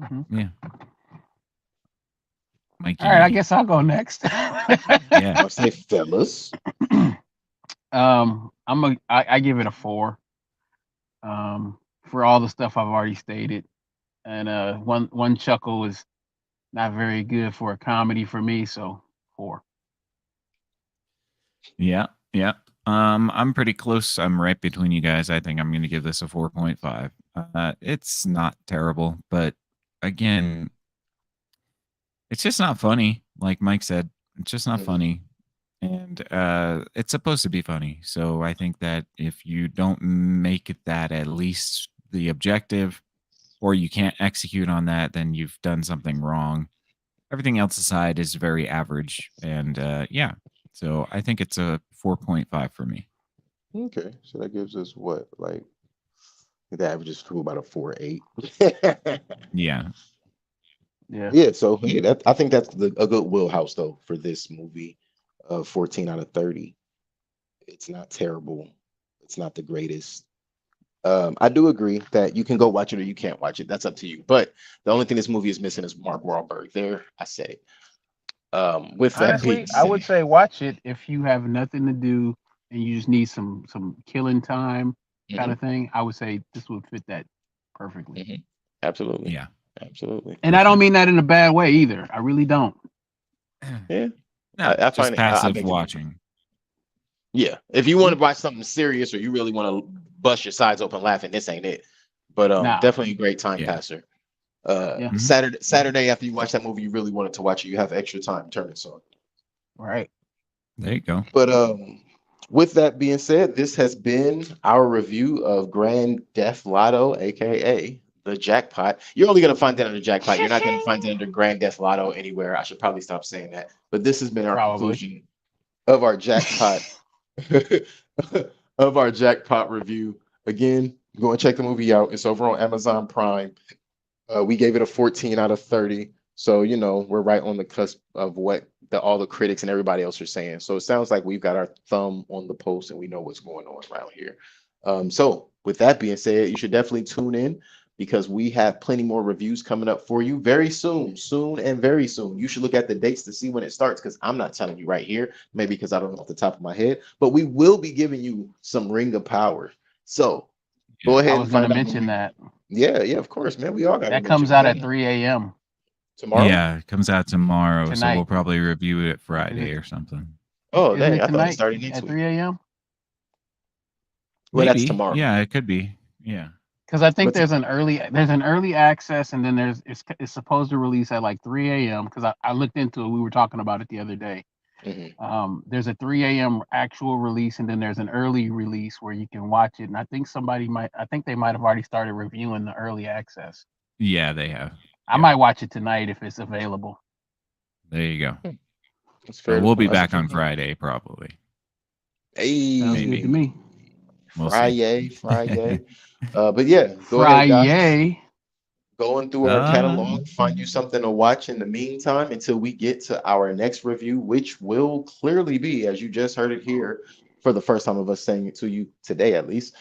Mhm. Yeah. All right, I Mikey. guess I'll go next. Yeah. I'll say, fellas. I give it a 4. For all the stuff I've already stated, and one chuckle is not very good for a comedy for me, so 4. Yeah. Yeah. I'm pretty close. I'm right between you guys. I think I'm going to give this a 4.5. It's not terrible, but again, it's just not funny. Like Mike said, it's just not Mhm. funny. And it's supposed to be funny. So I think that if you don't make it that at least the objective, or you can't execute on that, then you've done something wrong. Everything else aside is very average. And yeah, so I think it's a 4.5 for me. Okay, so that gives us what, like the average is to about a 4.8. Yeah. Yeah. Yeah, so yeah, I think that's a good wheelhouse though for this movie. 14 out of 30. It's not terrible. It's not the greatest. I do agree that you can go watch it or you can't watch it. That's up to you. But the only thing this movie is missing is Mark Wahlberg. There, I said it. With that being Honestly, I said, would say watch it if you have nothing to do and you just need some killing time kind mhm, of thing. I would say this would fit that perfectly. mhm, absolutely, Yeah. absolutely. And For I don't sure. mean that in a bad way either. I really don't. Yeah, No, I just find it. I passive beg to differ. watching. Yeah, if you want to watch something serious or you really want to bust your sides open laughing, this ain't it. But Nah. definitely a great time Yeah. passer. Yeah. Mhm. Saturday after you watch that movie, you really wanted to watch it. You have extra time. Turn this on. Right. There you go. But with that being said, this has been our review of Grand Death Lotto, aka the Jackpot. You're only gonna find it under Jackpot. You're not gonna find it under Grand Death Lotto anywhere. I should probably stop saying that. But this has been our Probably. conclusion of our Jackpot of our Jackpot review. Again, go and check the movie out. It's over on Amazon Prime. We gave it a 14 out of 30. So, we're right on the cusp of what all the critics and everybody else are saying. So it sounds like we've got our thumb on the pulse and we know what's going on around here. So with that being said, you should definitely tune in because we have plenty more reviews coming up for you very soon and very soon. You should look at the dates to see when it starts because I'm not telling you right here, maybe because I don't know off the top of my head, but we will be giving you some Ring of Power. So go Yeah. I ahead was and gonna find out when mention that. yeah, of course, man. We all got to That mention comes it. out at Yeah. 3 a.m. Tomorrow? Yeah. It comes out tomorrow. So we'll tonight. probably review it Is Friday it or something. Oh, isn't dang. it I thought it tonight started next at week. 3 a.m.? Well, that's Maybe. tomorrow. Yeah, it could be. Yeah. Because I think But there's an early access, and then it's supposed to release at like 3 a.m. Because I looked into it. We were talking about it the other day. mhm. There's a 3 a.m. actual release, and then there's an early release where you can watch it. And I think they might have already started reviewing the early access. Yeah, they have. I Yeah. might watch it tonight if it's available. There you go. That's But fair. we'll be That's a back fair on point. Friday probably. Sounds good to Hey, Maybe. me. We'll see. Friday. But yeah, go ahead, guys. Friday. Going through our um, catalog, find you something to watch in the meantime until we get to our next review, which will clearly be, as you just heard it here, for the first time of us saying it to you today at least,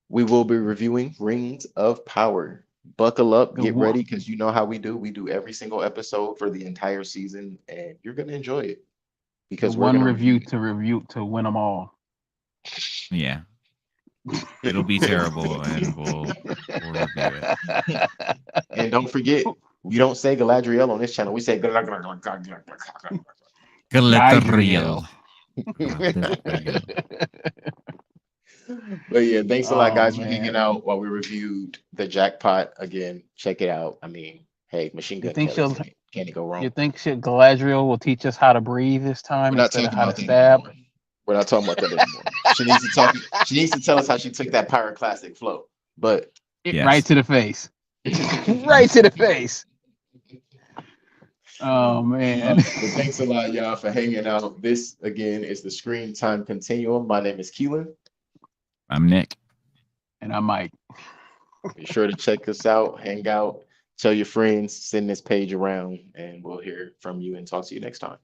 we will be reviewing Rings of Power. Buckle up, The get one, ready, because you know how we do. We do every single episode for the entire season, and you're gonna enjoy it the because we're one gonna review review to win them all. yeah. It'll be terrible and we'll review it. And don't forget, we don't say Galadriel on this channel. We say Galadriel. Galadriel. Galadriel. But yeah, thanks a lot, Oh guys, for hanging man, out while we reviewed the Jackpot again. Check it out. I mean, hey, Machine you Gun think Kelly's she'll? in it. Can't go You wrong. think Galadriel will teach us how to breathe this We're time not instead of talking how to about that stab? anymore. We're not talking about that anymore. She needs to talk. She needs to tell us how she took that pyroclastic flow. But Right Yes. to the face. Right to the face. Oh man. but thanks a lot, y'all, for hanging out. This again is the Screen Time Continuum. My name is Keelan. I'm Nick. And I might. Be sure to check us out, hang out, tell your friends, send this page around, and we'll hear from you and talk to you next time.